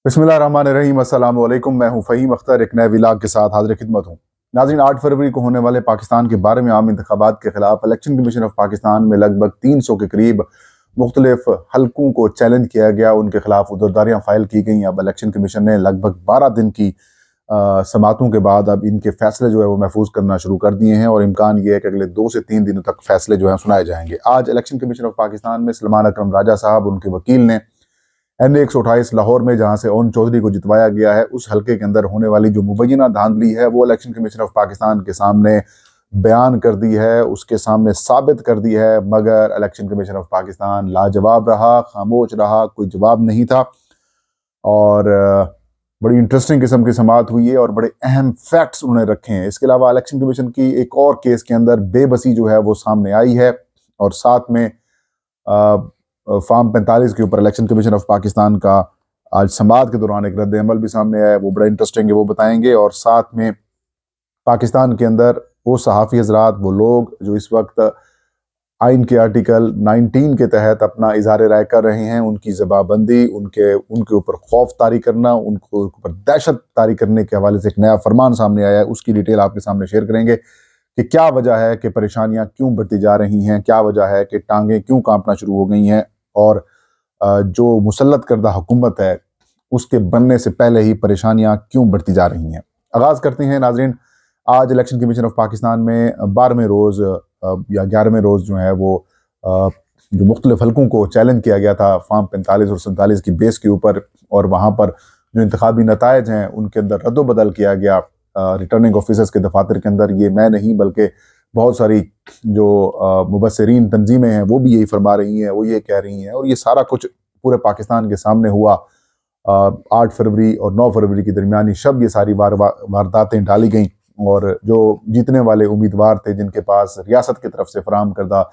बिस्मिल्लाहिर्रहमानिर्रहीम। अस्सलाम वालेकुम। मैं हूं फ़हीम अख्तर, एक नए व्लॉग के साथ हाज़िर खिदमत हूं। नाज़रीन, 8 फरवरी को होने वाले पाकिस्तान के 12वें आम इंतखाबात के खिलाफ इलेक्शन कमीशन ऑफ पाकिस्तान में लगभग 300 के करीब मुख्तलिफ हलकों को चैलेंज किया गया, उनके खिलाफ उधरदारियाँ फाइल की गई। अब इलेक्शन कमीशन ने लगभग 12 दिन की समातों के बाद अब इनके फैसले जो है वो महफूज करना शुरू कर दिए हैं, और इम्कान ये है कि अगले 2 से 3 दिनों तक फैसले जो है सुनाए जाएंगे। आज इलेक्शन कमीशन ऑफ पाकिस्तान में सलमान अकरम राजा साहब, उनके वकील ने NA 128 लाहौर में जहां से ओन चौधरी को जितवाया गया है, उस हलके के अंदर होने वाली जो मुबैना धांधली है वो इलेक्शन कमीशन ऑफ पाकिस्तान के सामने बयान कर दी है, उसके सामने साबित कर दी है। मगर इलेक्शन कमीशन ऑफ पाकिस्तान लाजवाब रहा, खामोश रहा, कोई जवाब नहीं था। और बड़ी इंटरेस्टिंग किस्म की समाअत हुई है और बड़े अहम फैक्ट्स उन्होंने रखे हैं। इसके अलावा इलेक्शन कमीशन की एक और केस के अंदर बेबसी जो है वो सामने आई है, और साथ में फार्म 45 के ऊपर इलेक्शन कमीशन ऑफ पाकिस्तान का आज समाअत के दौरान एक रद्द अमल भी सामने आया है, वो बड़ा इंटरेस्टिंग है, वो बताएंगे। और साथ में पाकिस्तान के अंदर वो सहाफ़ी हजरात, वो लोग जो इस वक्त आइन के आर्टिकल 19 के तहत अपना इजहार राय कर रहे हैं, उनकी जबाबंदी, उनके ऊपर खौफ तारी करना, उनको ऊपर दहशत तारी करने के हवाले से एक नया फरमान सामने आया है, उसकी डिटेल आपके सामने शेयर करेंगे कि क्या वजह है कि परेशानियां क्यों बढ़ती जा रही हैं, क्या वजह है कि टांगें क्यों कांपना शुरू हो गई हैं, और जो मुसल्लत करदा हुकूमत है उसके बनने से पहले ही परेशानियां क्यों बढ़ती जा रही हैं। आगाज़ करते हैं नाजरीन। आज इलेक्शन कमीशन ऑफ पाकिस्तान में 12वें रोज़ या 11वें रोज़ जो है वो जो मुख्तलिफ हलकों को चैलेंज किया गया था फार्म 45 और 47 की बेस के ऊपर, और वहाँ पर जो इंतखाबी नतायज हैं उनके अंदर रद्दोबदल किया गया रिटर्निंग ऑफिसर्स के दफातर के अंदर। ये मैं नहीं बल्कि बहुत सारी जो मुबसरीन तंजीमें हैं वो भी यही फरमा रही हैं, वो ये कह रही हैं, और ये सारा कुछ पूरे पाकिस्तान के सामने हुआ। 8 फरवरी और 9 फरवरी की दरमियानी शब ये सारी वारदातें डाली गई, और जो जीतने वाले उम्मीदवार थे जिनके पास रियासत की तरफ से फराम करदा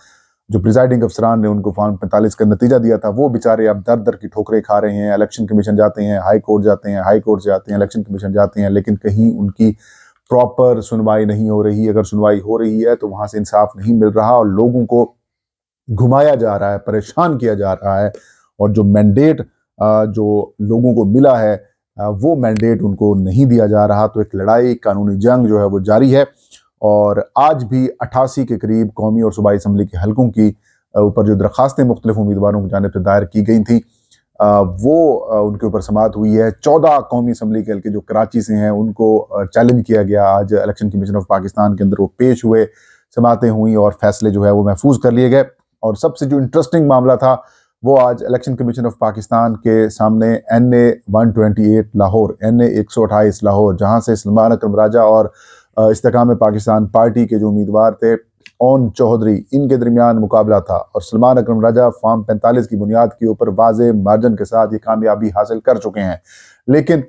जो प्रिजाइडिंग अफसरान ने उनको फॉर्म 45 का नतीजा दिया था, वो बेचारे अब दर दर की ठोकरें खा रहे हैं। इलेक्शन कमीशन जाते हैं, हाई कोर्ट जाते हैं, हाई कोर्ट से आते हैं, इलेक्शन कमीशन जाते हैं, लेकिन कहीं उनकी प्रॉपर सुनवाई नहीं हो रही। अगर सुनवाई हो रही है तो वहां से इंसाफ नहीं मिल रहा, और लोगों को घुमाया जा रहा है, परेशान किया जा रहा है, और जो मैंडेट जो लोगों को मिला है वो मैंडेट उनको नहीं दिया जा रहा। तो एक लड़ाई, कानूनी जंग जो है वो जारी है, और आज भी 88 के करीब कौमी और सूबाई असम्बली के हलकों की ऊपर जो दरखास्तें मुख्तलिफ उम्मीदवारों की जानिब से दायर की गई थी वो उनके ऊपर समाअत हुई है। 14 कौमी असम्बली के हल्के जो कराची से हैं उनको चैलेंज किया गया आज इलेक्शन कमीशन ऑफ पाकिस्तान के अंदर, वो पेश हुए, समातें हुई और फैसले जो है वो महफूज कर लिए गए। और सबसे जो इंटरेस्टिंग मामला था वो आज इलेक्शन कमीशन ऑफ पाकिस्तान के सामने NA 128 लाहौर, NA 128 लाहौर, जहां से सलमान अकरम राजा और इस्तेकाम पाकिस्तान पार्टी के जो उम्मीदवार थे ओन चौधरी, इनके दरमियान मुकाबला था, और सलमान अकरम राजा फॉर्म 45 की बुनियाद के ऊपर वाज़े मार्जिन के साथ ये कामयाबी हासिल कर चुके हैं। लेकिन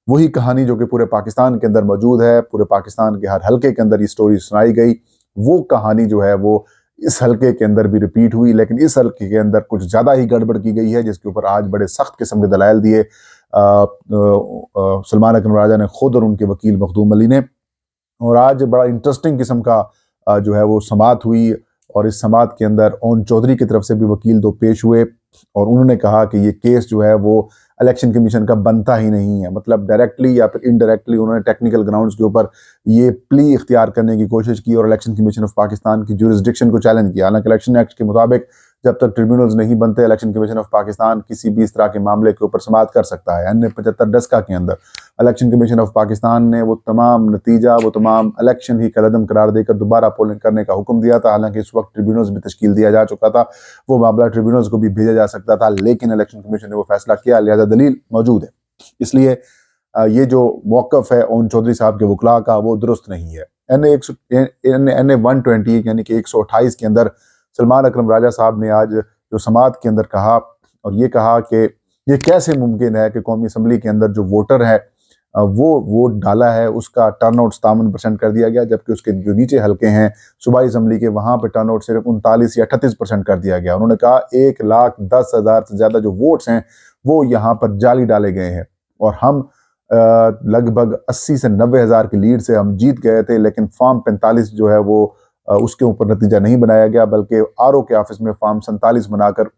वही कहानी जो कि पूरे पाकिस्तान के अंदर मौजूद है, पूरे पाकिस्तान के हर हल्के के अंदर ये स्टोरी सुनाई गई, वो कहानी जो है वो इस हल्के के अंदर भी रिपीट हुई, लेकिन इस हल्के के अंदर कुछ ज़्यादा ही गड़बड़ की गई है, जिसके ऊपर आज बड़े सख्त किस्म के दलाइल दिए सलमान अकरम राजा ने खुद और उनके वकील मखदूम अली ने। और आज बड़ा इंटरेस्टिंग किस्म का जो है वो समाअत हुई, और इस समाअत के अंदर ओन चौधरी की तरफ से भी वकील दो पेश हुए, और उन्होंने कहा कि ये केस जो है वो इलेक्शन कमीशन का बनता ही नहीं है। मतलब डायरेक्टली या फिर इनडायरेक्टली उन्होंने टेक्निकल ग्राउंड्स के ऊपर ये प्ली इख्तियार करने की कोशिश की और इलेक्शन कमीशन ऑफ पाकिस्तान की जुरिस्डिक्शन को चैलेंज किया। हालांकि इलेक्शन एक्ट के मुताबिक जब तक ट्रिब्यूनल्स नहीं बनते, इलेक्शन कमीशन ऑफ पाकिस्तान किसी भी इस तरह के मामले के ऊपर समाअत कर सकता है। NA 75 डस्का के अंदर इलेक्शन कमीशन ऑफ पाकिस्तान ने वो तमाम नतीजा, वो तमाम इलेक्शन ही कलअदम करार देकर दोबारा पोलिंग करने का हुक्म दिया था। हालांकि इस वक्त ट्रिब्यूनल्स भी तश्कील दिया जा चुका था, वो मामला ट्रिब्यूनल्स को भी भेजा जा सकता था, लेकिन इलेक्शन कमीशन ने वो फैसला किया, लिहाजा दलील मौजूद है। इसलिए ये जो मौकफ है ओन चौधरी साहब के वकला का वो दुरुस्त नहीं है। NA 128 यानी कि 128 के अंदर सलमान अकरम राजा साहब ने आज जो समाअत के अंदर कहा, और ये कहा कि ये कैसे मुमकिन है कि कौमी असम्बली के अंदर जो वोटर है वो वोट डाला है, उसका टर्नआउट 57% कर दिया गया, जबकि उसके जो नीचे हल्के हैं सूबाई असम्बली के, वहां पर टर्नआउट सिर्फ 39 या 38% कर दिया गया। उन्होंने कहा 1,10,000 से ज्यादा जो वोट्स हैं वो यहाँ पर जाली डाले गए हैं, और हम लगभग 80 से 90 हज़ार की लीड से हम जीत गए थे, लेकिन फॉर्म 45 जो है वो उसके ऊपर नतीजा नहीं बनाया गया, बल्कि RO के ऑफिस में फॉर्म 47 बनाकर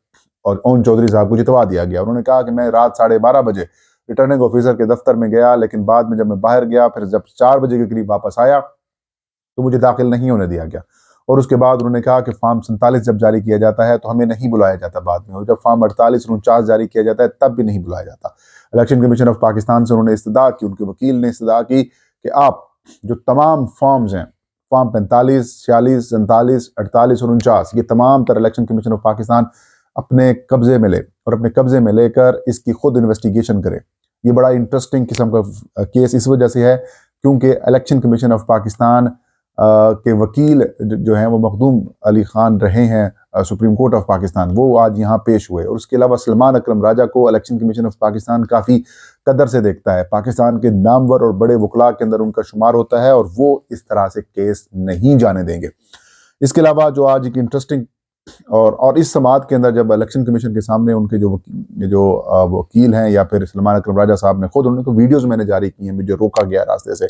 और ओन चौधरी साहब को जितवा दिया गया। उन्होंने कहा कि मैं रात 12:30 बजे रिटर्निंग ऑफिसर के दफ्तर में गया, लेकिन बाद में जब मैं बाहर गया, फिर जब 4 बजे के करीब वापस आया तो मुझे दाखिल नहीं होने दिया गया। और उसके बाद उन्होंने कहा कि फॉर्म 47 जब जारी किया जाता है तो हमें नहीं बुलाया जाता बाद में, और जब फॉर्म 48-49 जारी किया जाता है तब भी नहीं बुलाया जाता। इलेक्शन कमीशन ऑफ पाकिस्तान से उन्होंने इस्तदा की, उनके वकील ने इस्तदा की कि आप जो तमाम फॉर्म्स हैं, फॉर्म 45, 46, 47, 48 और 49, ये तमाम तर इलेक्शन कमीशन ऑफ पाकिस्तान अपने कब्जे में ले और अपने कब्जे में लेकर इसकी खुद इन्वेस्टिगेशन करे। ये बड़ा इंटरेस्टिंग किस्म का केस इस वजह से है क्योंकि इलेक्शन कमीशन ऑफ पाकिस्तान के वकील जो हैं वो मखदूम अली खान रहे हैं सुप्रीम कोर्ट ऑफ पाकिस्तान, वो आज यहाँ पेश हुए। और उसके अलावा सलमान अकरम राजा को इलेक्शन कमीशन ऑफ पाकिस्तान काफ़ी कदर से देखता है, पाकिस्तान के नामवर और बड़े वकला के अंदर उनका शुमार होता है, और वो इस तरह से केस नहीं जाने देंगे। इसके अलावा जो आज एक इंटरेस्टिंग और इस समात के अंदर जब इलेक्शन कमीशन के सामने उनके जो वकील हैं या फिर सलमान अकरम राजा साहब ने खुद, उन्होंने वीडियोज़ मैंने जारी की हैं, मुझे रोका गया रास्ते से,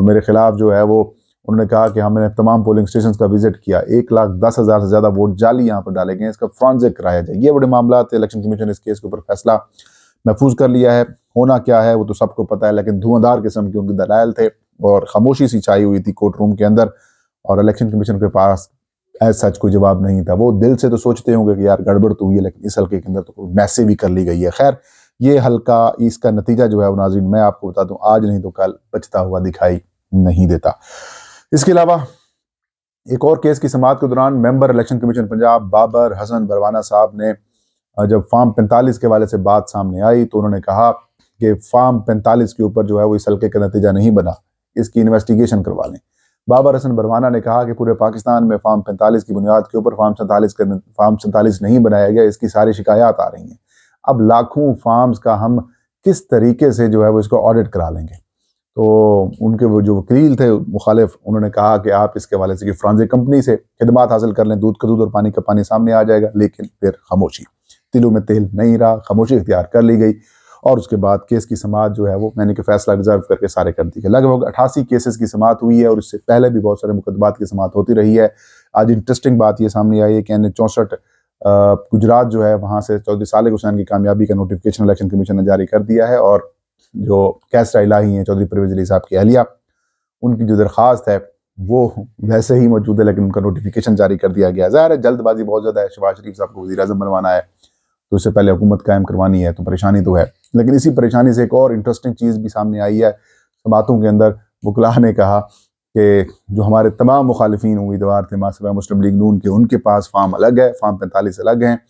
मेरे खिलाफ जो है वो उन्होंने कहा कि हमने तमाम पोलिंग स्टेशन का विजिट किया, 1,10,000 से ज़्यादा वोट जाली यहाँ पर डाले गए, इसका फ्रॉन्जिक कराया जाए। ये बड़े मामला थे। इलेक्शन कमीशन इस केस के ऊपर फैसला महफूज कर लिया है। होना क्या है वो तो सबको पता है, लेकिन धुआंधार किस्म के उनके दलाइल थे और खामोशी सी छाई हुई थी कोर्ट रूम के अंदर, और इलेक्शन कमीशन के पास एज सच कोई जवाब नहीं था। वो दिल से तो सोचते होंगे कि यार गड़बड़ तो हुई है, लेकिन इस हल्के के अंदर तो मैसेज भी कर ली गई है। खैर, ये हल्का, इसका नतीजा जो है वो नाज़रीन मैं आपको बता दूं, आज नहीं तो कल बचता हुआ दिखाई नहीं देता। इसके अलावा एक और केस की समाअत के दौरान member election commission Punjab Babar Hasan बरवाना साहब ने जब फॉर्म 45 के वाले से बात सामने आई तो उन्होंने कहा कि फॉर्म 45 के ऊपर जो है वो इस हल्के का नतीजा नहीं बना, इसकी इन्वेस्टिगेशन करवा लें। बाबर हसन बरवाना ने कहा कि पूरे पाकिस्तान में फॉर्म 45 की बुनियाद के ऊपर फॉर्म 47 नहीं बनाया गया, इसकी सारी शिकायत आ रही हैं। अब लाखों फॉर्म्स का हम किस तरीके से जो है वो इसको ऑडिट करा लेंगे। तो उनके वो जो वकील थे मुखालिफ, उन्होंने कहा कि आप इसके हवाले से कि फ्रांसिक कंपनी से खिदमात हासिल कर लें, दूध का दूध और पानी का पानी सामने आ जाएगा। लेकिन फिर खामोशी, तिलों में तेल नहीं रहा, खामोशी इख्तियार कर ली गई। और उसके बाद केस की समाअत जो है वो मैंने कि फैसला रिजर्व करके सारे कर दी गए। लगभग 88 केसेस की समाअत हुई है और इससे पहले भी बहुत सारे मुकदमात की समाअत होती रही है। आज इंटरेस्टिंग बात ये सामने आई है कि N64 गुजरात जो है वहाँ से चौधरी सालेक हुसैन की कामयाबी का नोटिफिकेशन इलेक्शन कमीशन ने जारी कर दिया है, और जो कैसरा इलाही हैं चौधरी परवेज अली साहब की अहलिया, उनकी जो दरख्वास्त है वो वैसे ही मौजूद है, लेकिन उनका नोटिफिकेशन जारी कर दिया गया। ज़ाहिर है जल्दबाजी बहुत ज़्यादा है, शहबाज शरीफ साहब को वज़ीर आज़म बनवाना है तो उससे पहले हुकूमत कायम करवानी है, तो परेशानी तो है। लेकिन इसी परेशानी से एक और इंटरेस्टिंग चीज़ भी सामने आई है। समातों के अंदर वकला ने कहा कि जो हमारे तमाम मुखालिफिन उम्मीदवार थे मासिवा मुस्लिम लीग नून के, उनके पास फॉर्म अलग है, फॉर्म 45 अलग हैं,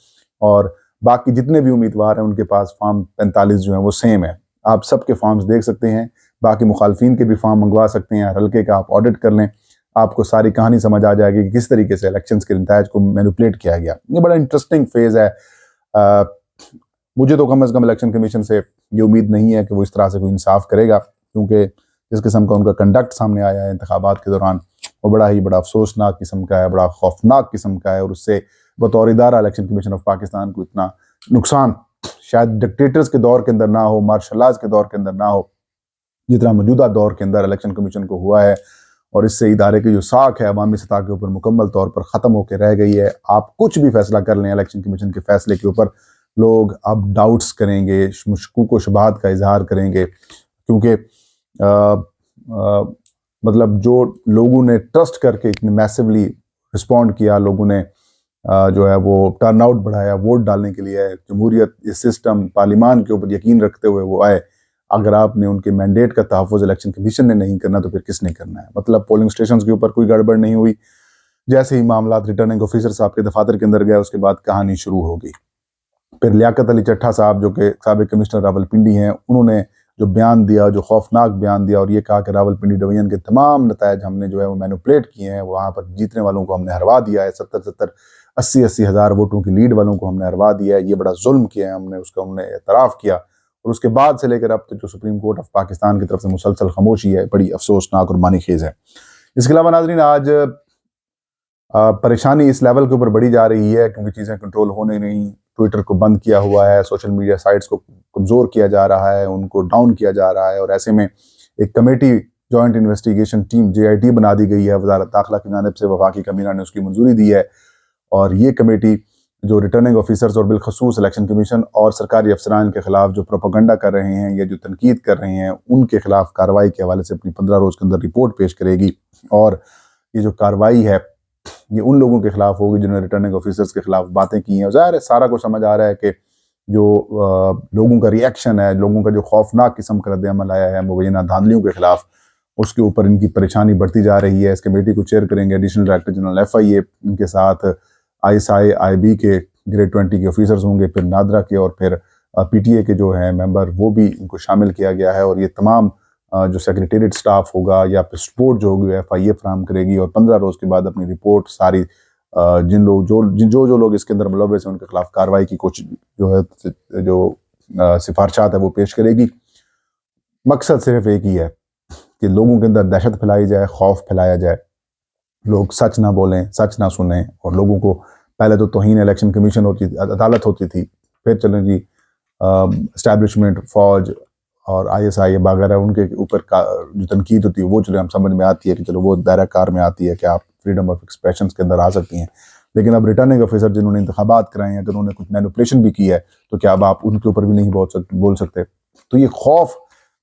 और बाकी जितने भी उम्मीदवार हैं उनके पास फॉर्म 45 जो है वो सेम है। आप सबके फॉर्म्स देख सकते हैं, बाकी मुखालफिन के भी फॉर्म मंगवा सकते हैं, हल्के का आप ऑडिट कर लें, आपको सारी कहानी समझ आ जाएगी कि किस तरीके से इलेक्शंस के नतायज को मैनिपुलेट किया गया। ये बड़ा इंटरेस्टिंग फेज़ है। मुझे तो कम अज़ कम इलेक्शन कमीशन से ये उम्मीद नहीं है कि वो इस तरह से कोई इंसाफ करेगा, क्योंकि जिस किस्म का उनका कंडक्ट सामने आया है इंतखाबात के दौरान, वो बड़ा अफसोसनाक किस्म का है, बड़ा खौफनाक किस्म का है, और उससे बतौर इदारा इलेक्शन कमीशन ऑफ पाकिस्तान को इतना नुकसान शायद डिक्टेटर्स के दौर के अंदर ना हो, मार्शल लॉज के दौर के अंदर ना हो, जितना मौजूदा दौर के अंदर इलेक्शन कमीशन को हुआ है। और इससे इदारे की जो साख है अवामी सतह के ऊपर मुकम्मल तौर पर ख़त्म होकर रह गई है। आप कुछ भी फैसला कर लें इलेक्शन कमीशन के फैसले के ऊपर, लोग अब डाउट्स करेंगे, शुकूक व शुबहात का इजहार करेंगे, क्योंकि मतलब जो लोगों ने ट्रस्ट करके इतने मैसिवली रिस्पॉन्ड किया, लोगों ने जो है वो टर्न आउट बढ़ाया वोट डालने के लिए, जमहूरियत, इस सिस्टम, पार्लिमान के ऊपर यकीन रखते हुए वो आए। अगर आपने उनके मैंडेट का तहफ़्फ़ुज़ इलेक्शन कमीशन ने नहीं करना तो फिर किसने करना है। मतलब पोलिंग स्टेशन के ऊपर कोई गड़बड़ नहीं हुई, जैसे ही मामला रिटर्निंग ऑफिसर साहब के दफातर के अंदर गया उसके बाद कहानी शुरू हो गई। फिर लियाकत अली चट्ठा साहब जो कि साबिक कमिश्नर रावलपिंडी हैं, उन्होंने जो बयान दिया, जो खौफनाक बयान दिया, और ये कहा कि रावलपिंडी डिवीजन के तमाम नतायज हमने जो है वो मैनिपुलेट किए हैं, वहाँ पर जीतने वालों को हमने हरवा दिया है, 70-70, 80-80 हज़ार वोटों की लीड वालों को हमने हरवा दिया है, ये बड़ा जुल्म किया है हमने, उसका उन्होंने एतराफ़ किया। और उसके बाद से लेकर अब तक जो सुप्रीम कोर्ट ऑफ पाकिस्तान की तरफ से मुसलसल खामोशी है, बड़ी अफसोसनाक और मानीखेज है। इसके अलावा नाज़रीन, आज परेशानी इस लेवल के ऊपर बढ़ी जा रही है क्योंकि चीज़ें कंट्रोल होने नहीं, ट्विटर को बंद किया हुआ है, सोशल मीडिया साइट्स को कमज़ोर किया जा रहा है, उनको डाउन किया जा रहा है, और ऐसे में एक committee, joint investigation team JIT बना दी गई है। वज़ारत दाखिला की जानिब से वफाकी कमीना ने उसकी मंजूरी दी है, और ये कमेटी जो रिटर्निंग ऑफिसर्स और बिलखसूस इलेक्शन कमीशन और सरकारी अफसरान के खिलाफ जो प्रोपेगेंडा कर रहे हैं या जो तनकीद कर रहे हैं, उनके खिलाफ कार्रवाई के हवाले से अपनी 15 रोज़ के अंदर रिपोर्ट पेश करेगी। और ये जो कार्रवाई है ये उन लोगों के खिलाफ होगी जिन्होंने रिटर्निंग ऑफिसर्स के खिलाफ बातें की हैं। ज़ाहिर है सारा को समझ आ रहा है कि जो लोगों का रिएक्शन है, लोगों का जो खौफनाक किस्म का रद्द-ए-अमल आया है मुबैना धांधलियों के खिलाफ, उसके ऊपर इनकी परेशानी बढ़ती जा रही है। इस कमेटी को चेयर करेंगे एडिशनल डायरेक्टर जनरल FIA, इनके साथ ISI IB के ग्रेड 20 के ऑफिसर्स होंगे, फिर नादरा के और फिर PTA के जो हैं मेंबर, वो भी इनको शामिल किया गया है। और ये तमाम जो सेक्रेटेरिएट स्टाफ होगा या फिर सपोर्ट जो होगी FIA फराहम करेगी और 15 रोज़ के बाद अपनी रिपोर्ट सारी जिन लोग जो लोग इसके अंदर मुलव्वस हैं उनके खिलाफ कार्रवाई की कोशिश जो है जो सिफारशात है वो पेश करेगी। मकसद सिर्फ एक ही है कि लोगों के अंदर दहशत फैलाई जाए, खौफ फैलाया जाए, लोग सच ना बोलें, सच ना सुने। और लोगों को पहले तो तौहीन इलेक्शन कमीशन होती थी, अदालत होती थी, फिर चलें जी इस्टेब्लिशमेंट, फौज और ISI वगैरह उनके ऊपर जो तनकीद होती है वो चलो हम समझ में आती है कि चलो वो दायरा कार में आती है कि आप फ्रीडम ऑफ एक्सप्रेशन के अंदर आ सकती हैं। लेकिन अब रिटर्निंग ऑफिसर जिन्होंने इंतखाबात कराए हैं, अगर उन्होंने कुछ मैनिपुलेशन भी की है तो क्या अब आप उनके ऊपर भी नहीं बोल सकते? तो ये खौफ,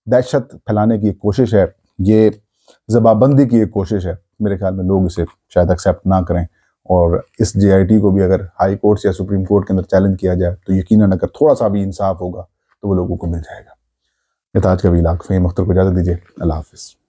दहशत फैलाने की एक कोशिश है, ये जबाबंदी की एक कोशिश है। मेरे ख्याल में लोग इसे शायद एक्सेप्ट ना करें। और इस JIT को भी अगर हाई कोर्ट या सुप्रीम कोर्ट के अंदर चैलेंज किया जाए तो यकीनन अगर थोड़ा सा भी इंसाफ होगा तो वो लोगों को मिल जाएगा। ये आज का वीलाग फ़हीम अख्तर को इजाज़त दीजिए। अल्लाह हाफ़िज़।